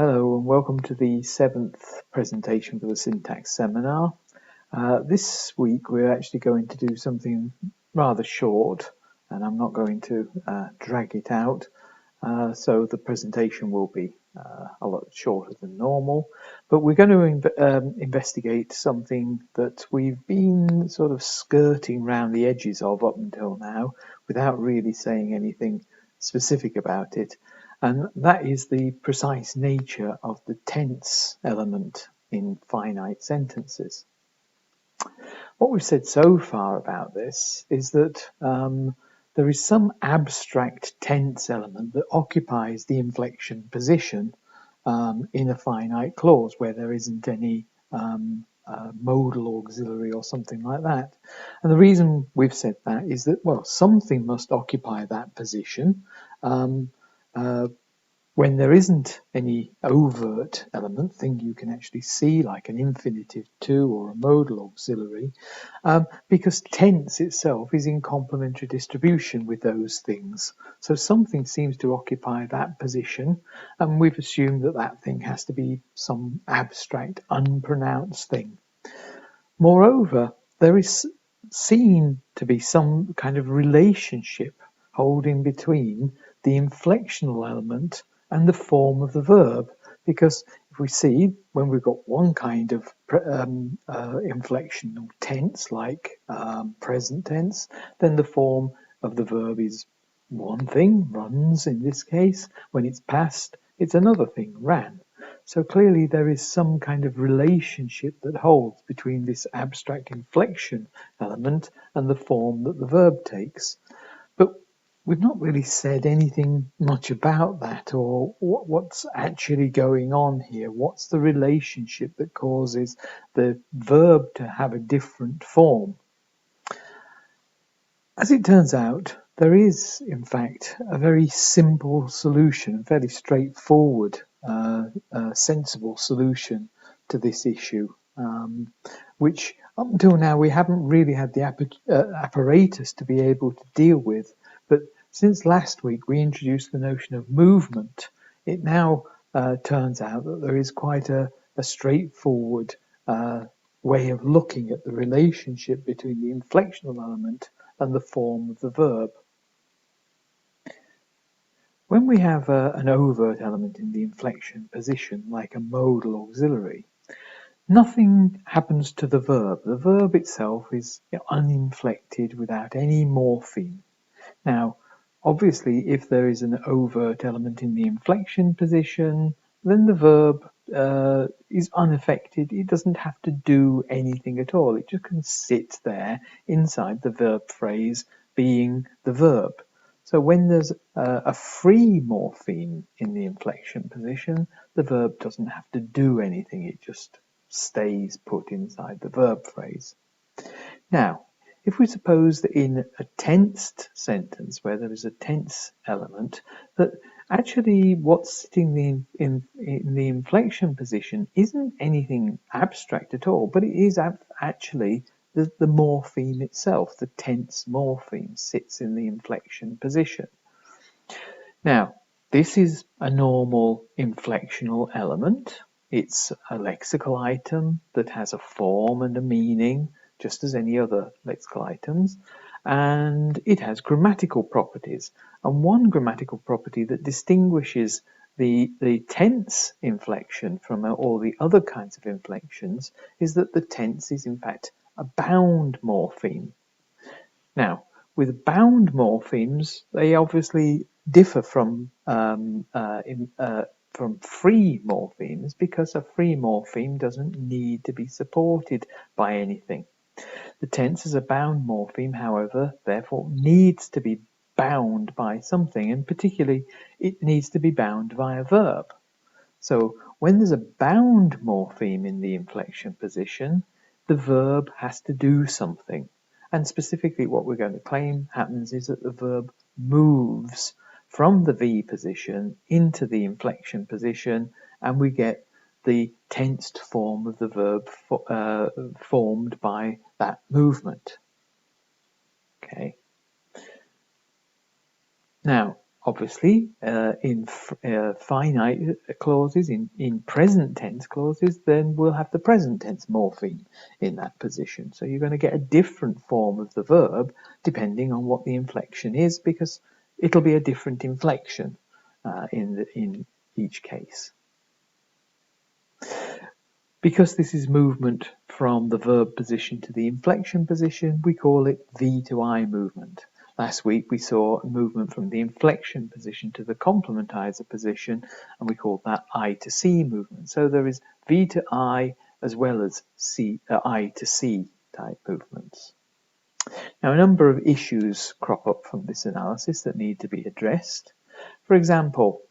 Hello and welcome to the 7th presentation for the syntax seminar. This week we're actually going to do something rather short, and I'm not going to drag it out, so the presentation will be a lot shorter than normal, but we're going to investigate something that we've been sort of skirting around the edges of up until now without really saying anything specific about it. And that is the precise nature of the tense element in finite sentences. What we've said so far about this is that there is some abstract tense element that occupies the inflection position in a finite clause where there isn't any modal auxiliary or something like that. And the reason we've said that is that, well, something must occupy that position when there isn't any overt element, thing you can actually see like an infinitive to or a modal auxiliary, because tense itself is in complementary distribution with those things. So something seems to occupy that position, and we've assumed that that thing has to be some abstract, unpronounced thing. Moreover, there is seen to be some kind of relationship holding between the inflectional element and the form of the verb, because if we see when we've got one kind of inflectional tense like present tense, then the form of the verb is one thing, runs in this case. When it's past, it's another thing, ran. So clearly there is some kind of relationship that holds between this abstract inflection element and the form that the verb takes. But we've not really said anything much about that, or what's actually going on here. What's the relationship that causes the verb to have a different form? As it turns out, there is, in fact, a very simple solution, a fairly straightforward, sensible solution to this issue, which up until now we haven't really had the apparatus to be able to deal with. But since last week we introduced the notion of movement, it now turns out that there is quite a straightforward way of looking at the relationship between the inflectional element and the form of the verb. When we have an overt element in the inflection position, like a modal auxiliary, nothing happens to the verb. The verb itself is uninflected without any morpheme. Now, obviously, if there is an overt element in the inflection position, then the verb is unaffected. It doesn't have to do anything at all. It just can sit there inside the verb phrase being the verb. So when there's a free morpheme in the inflection position, the verb doesn't have to do anything. It just stays put inside the verb phrase. Now, if we suppose that in a tensed sentence where there is a tense element, that actually what's sitting in the inflection position isn't anything abstract at all, but it is actually the morpheme itself. The tense morpheme sits in the inflection position. Now, this is a normal inflectional element. It's a lexical item that has a form and a meaning, just as any other lexical items, and it has grammatical properties. And one grammatical property that distinguishes the tense inflection from all the other kinds of inflections is that the tense is in fact a bound morpheme. Now, with bound morphemes, they obviously differ from free morphemes, because a free morpheme doesn't need to be supported by anything. The tense as a bound morpheme, however, therefore needs to be bound by something, and particularly it needs to be bound by a verb. So when there's a bound morpheme in the inflection position, the verb has to do something. And specifically what we're going to claim happens is that the verb moves from the V position into the inflection position, and we get the tensed form of the verb formed by that movement. Okay. Now, Obviously, in finite clauses, in present tense clauses, then we'll have the present tense morpheme in that position. So you're going to get a different form of the verb depending on what the inflection is, because it'll be a different inflection in each case. Because this is movement from the verb position to the inflection position, we call it V to I movement. Last week we saw movement from the inflection position to the complementizer position, and we called that I to C movement. So there is V to I as well as I to C type movements. Now, a number of issues crop up from this analysis that need to be addressed. For example,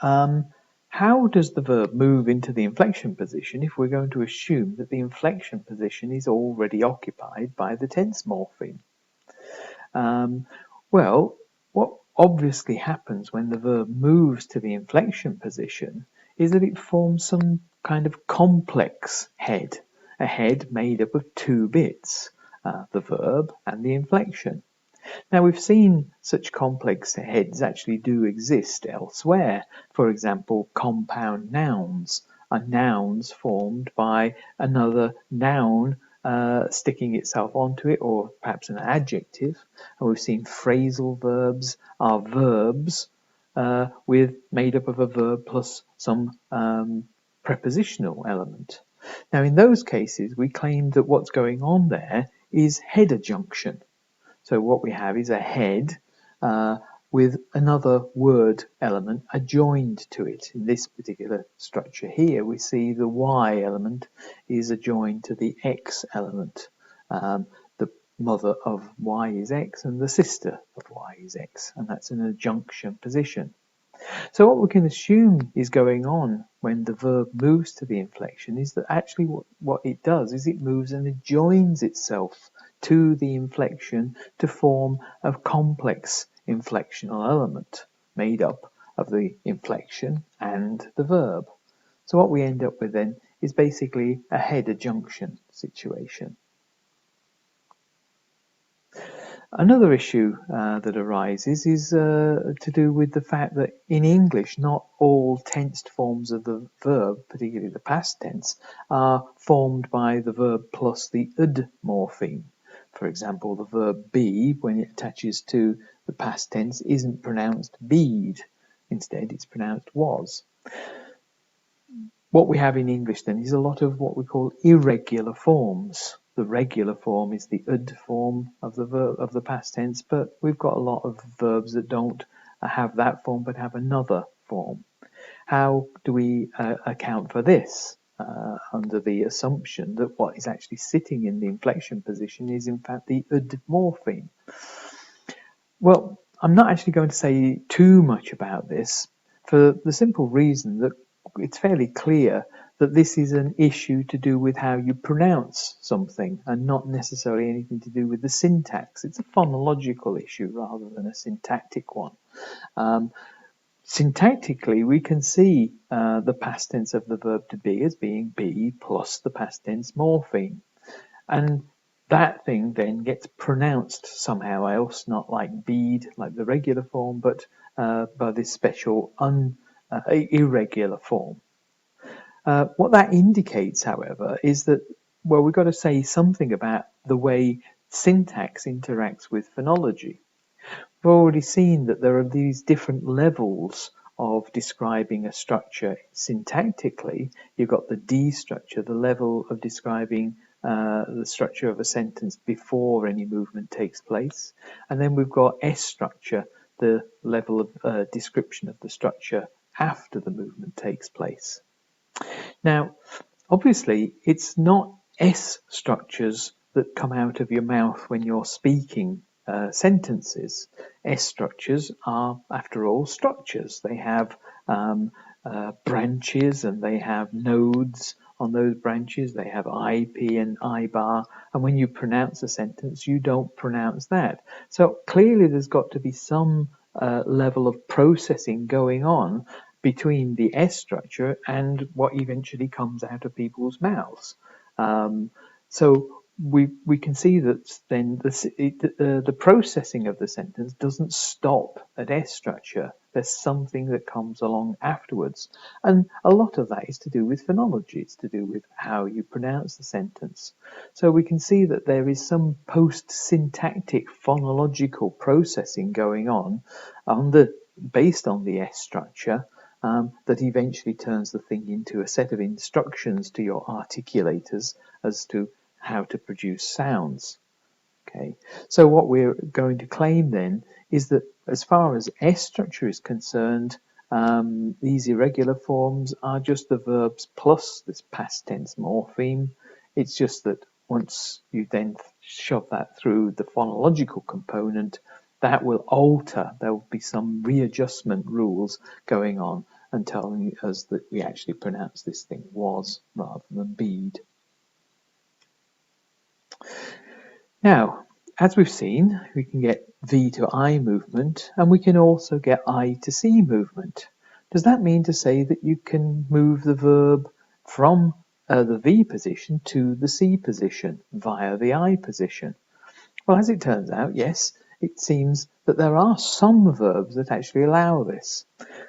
how does the verb move into the inflection position if we're going to assume that the inflection position is already occupied by the tense morpheme? Well, what obviously happens when the verb moves to the inflection position is that it forms some kind of complex head, a head made up of two bits, the verb and the inflection. Now, we've seen such complex heads actually do exist elsewhere. For example, compound nouns are nouns formed by another noun sticking itself onto it, or perhaps an adjective. And we've seen phrasal verbs are verbs made up of a verb plus some prepositional element. Now, in those cases, we claim that what's going on there is head adjunction. So what we have is a head with another word element adjoined to it. In this particular structure here, we see the Y element is adjoined to the X element. The mother of Y is X and the sister of Y is X, and that's an adjunction position. So what we can assume is going on when the verb moves to the inflection is that actually what it does is it moves and adjoins itself to the inflection to form a complex inflectional element made up of the inflection and the verb. So what we end up with then is basically a head adjunction situation. Another issue that arises is to do with the fact that in English not all tensed forms of the verb, particularly the past tense, are formed by the verb plus the -ed morpheme. For example, the verb be, when it attaches to the past tense, isn't pronounced beed. Instead, it's pronounced was. What we have in English then is a lot of what we call irregular forms. The regular form is the -ed form of the verb of the past tense, but we've got a lot of verbs that don't have that form but have another form. How do we account for this under the assumption that what is actually sitting in the inflection position is in fact the -ed morpheme? Well, I'm not actually going to say too much about this for the simple reason that it's fairly clear that this is an issue to do with how you pronounce something and not necessarily anything to do with the syntax. It's a phonological issue rather than a syntactic one. Syntactically, we can see the past tense of the verb to be as being be plus the past tense morpheme. And that thing then gets pronounced somehow else, not like bead, like the regular form, but by this special irregular form. What that indicates, however, is that, well, we've got to say something about the way syntax interacts with phonology. We've already seen that there are these different levels of describing a structure syntactically. You've got the D structure, the level of describing the structure of a sentence before any movement takes place. And then we've got S structure, the level of description of the structure after the movement takes place. Now, obviously, it's not S structures that come out of your mouth when you're speaking sentences. S structures are, after all, structures. They have branches and they have nodes on those branches. They have IP and I bar. And when you pronounce a sentence, you don't pronounce that. So clearly there's got to be some level of processing going on between the S structure and what eventually comes out of people's mouths. So we can see that then the processing of the sentence doesn't stop at S structure. There's something that comes along afterwards, and a lot of that is to do with phonology. It's to do with how you pronounce the sentence. So we can see that there is some post-syntactic phonological processing going on based on the S structure, that eventually turns the thing into a set of instructions to your articulators as to how to produce sounds. Okay, so what we're going to claim then is that as far as S structure is concerned, these irregular forms are just the verbs plus this past tense morpheme. It's just that once you then shove that through the phonological component, that will alter. There will be some readjustment rules going on and telling us that we actually pronounce this thing was rather than beed. Now, as we've seen, we can get V to I movement, and we can also get I to C movement. Does that mean to say that you can move the verb from the V position to the C position via the I position? Well, as it turns out, yes, it seems that there are some verbs that actually allow this.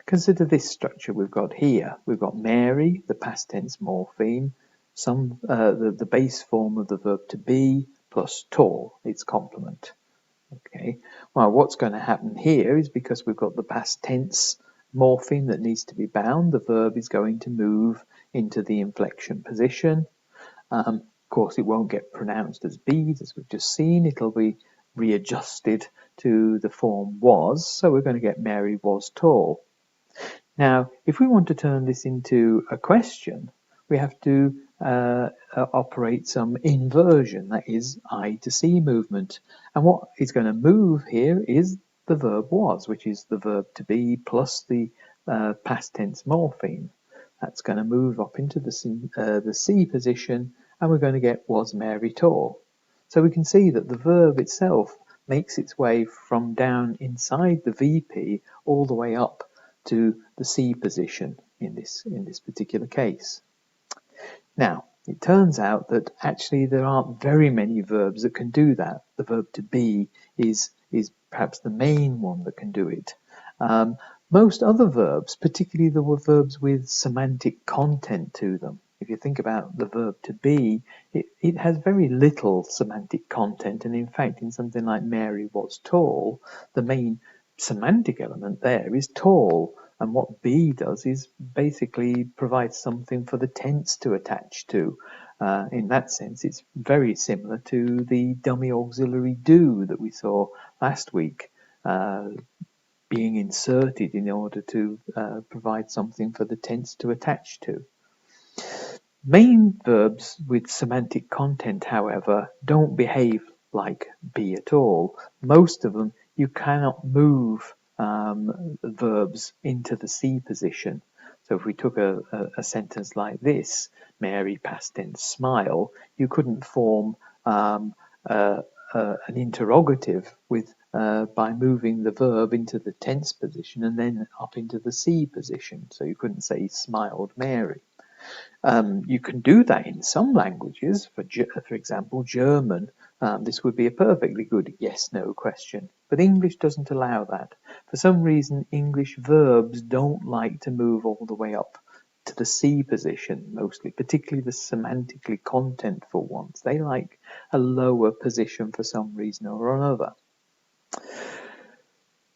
Consider this structure we've got here. We've got Mary, the past tense morpheme, the base form of the verb to be, plus tall, its complement. Okay. Well, what's going to happen here is because we've got the past tense morpheme that needs to be bound, the verb is going to move into the inflection position. Of course, it won't get pronounced as bead, as we've just seen. It'll be readjusted to the form was, so we're going to get Mary was tall. Now, if we want to turn this into a question, we have to operate some inversion, that is I to C movement. And what is going to move here is the verb was, which is the verb to be plus the past tense morpheme. That's going to move up into the C position, and we're going to get was Mary tall. So we can see that the verb itself makes its way from down inside the VP all the way up to the C position in this particular case. Now, it turns out that actually there aren't very many verbs that can do that. The verb to be is perhaps the main one that can do it. Most other verbs, particularly the verbs with semantic content to them, if you think about the verb to be, it has very little semantic content, and in fact in something like Mary was tall, the main semantic element there is tall, and what be does is basically provide something for the tense to attach to. In that sense, it's very similar to the dummy auxiliary do that we saw last week, being inserted in order to provide something for the tense to attach to. Main verbs with semantic content, however, don't behave like be at all. Most of them, you cannot move verbs into the C position. So if we took a sentence like this, Mary past tense smile, you couldn't form an interrogative with by moving the verb into the tense position and then up into the C position. So you couldn't say smiled Mary. You can do that in some languages. For example, German, this would be a perfectly good yes-no question. But English doesn't allow that. For some reason, English verbs don't like to move all the way up to the C position, mostly, particularly the semantically contentful ones. They like a lower position for some reason or another.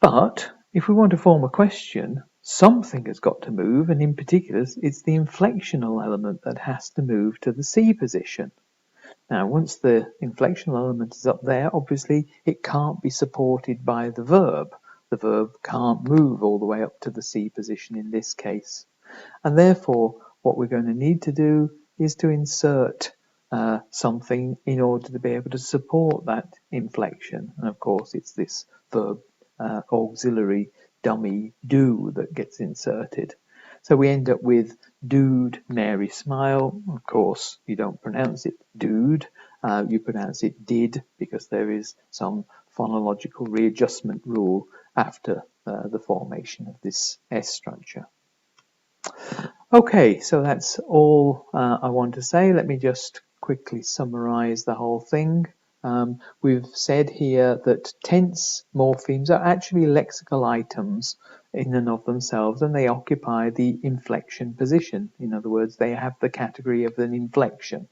But if we want to form a question, something has got to move, and in particular, it's the inflectional element that has to move to the C position. Now, once the inflectional element is up there, obviously it can't be supported by the verb. The verb can't move all the way up to the C position in this case. And therefore, what we're going to need to do is to insert something in order to be able to support that inflection. And of course, it's this verb auxiliary dummy do that gets inserted. So we end up with dude, Mary smile. Of course, you don't pronounce it dude, you pronounce it did, because there is some phonological readjustment rule after the formation of this S structure. Okay, so that's all I want to say. Let me just quickly summarize the whole thing. We've said here that tense morphemes are actually lexical items in and of themselves, and they occupy the inflection position. In other words, they have the category of an inflection.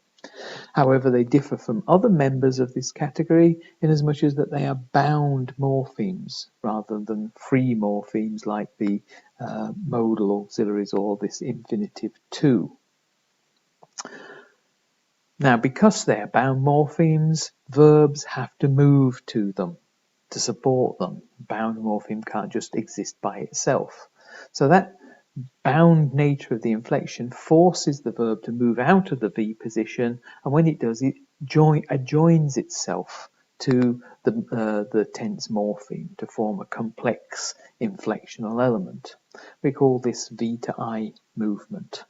However, they differ from other members of this category in as much as that they are bound morphemes rather than free morphemes like the modal auxiliaries or this infinitive to. Now, because they're bound morphemes, verbs have to move to them to support them. Bound morpheme can't just exist by itself. So that bound nature of the inflection forces the verb to move out of the V position, and when it does, it adjoins itself to the tense morpheme to form a complex inflectional element. We call this V to I movement.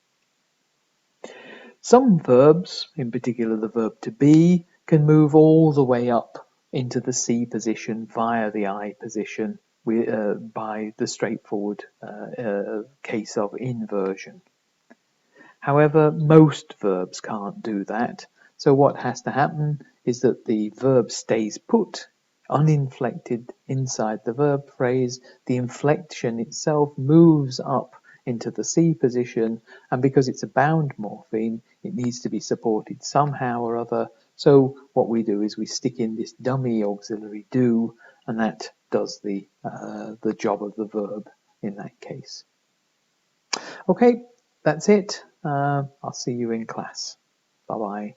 Some verbs, in particular the verb to be, can move all the way up into the C position via the I position by the straightforward case of inversion. However, most verbs can't do that. So what has to happen is that the verb stays put, uninflected inside the verb phrase. The inflection itself moves up into the C position, and because it's a bound morpheme, it needs to be supported somehow or other. So what we do is we stick in this dummy auxiliary do, and that does the job of the verb in that case. Okay, that's it. I'll see you in class. Bye-bye.